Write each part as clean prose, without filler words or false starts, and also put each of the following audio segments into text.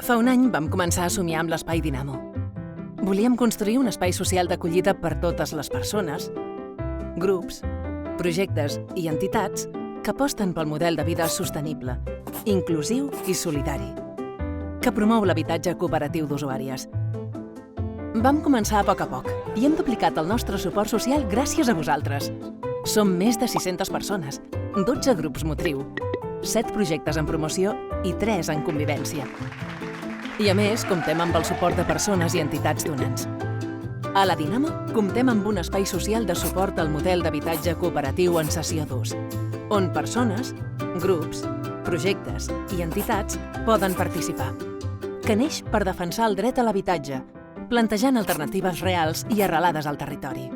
Fa un any vam començar a somiar amb l'Espai Dinamo. Volíem construir un espai social d'acollida per totes les persones, grups, projectes i entitats que aposten pel model de vida sostenible, inclusiu i solidari, que promou l'habitatge cooperatiu d'usuàries. Vam començar a poc i hem duplicat el nostre suport social gràcies a vosaltres. Som més de 600 persones, 12 grups motriu, 7 projectes en promoció i 3 en convivència. I a més, comptem amb el suport de persones i entitats donants. A la Dinamo comptem amb un espai social de suport al model d'habitatge cooperatiu en cessió d'ús, on persones, grups, projectes i entitats poden participar, que neix per defensar el dret a l'habitatge, plantejant alternatives reals i arrelades al territori.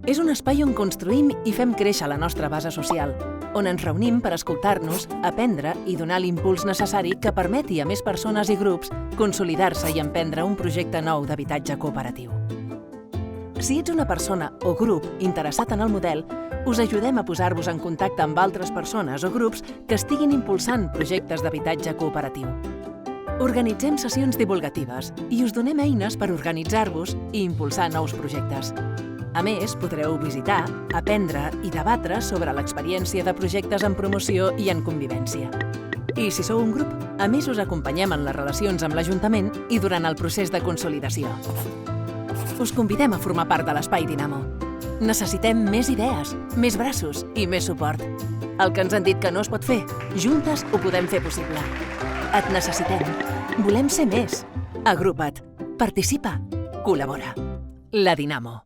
És un espai on construïm i fem créixer la nostra base social, on ens reunim per escoltar-nos, aprendre i donar l'impuls necessari que permeti a més persones i grups consolidar-se i emprendre un projecte nou d'habitatge cooperatiu. Si ets una persona o grup interessat en el model, us ajudem a posar-vos en contacte amb altres persones o grups que estiguin impulsant projectes d'habitatge cooperatiu. Organitzem sessions divulgatives i us donem eines per organitzar-vos i impulsar nous projectes. A més, podreu visitar, aprendre i debatre sobre l'experiència de projectes en promoció i en convivència. I si sou un grup, a més us acompanyem en les relacions amb l'Ajuntament i durant el procés de consolidació. Us convidem a formar part de l'Espai Dinamo. Necessitem més idees, més braços i més suport. El que ens han dit que no es pot fer, juntes ho podem fer possible. Et necessitem. Volem ser més. Agrupa't. Participa. Col·labora. La Dinamo.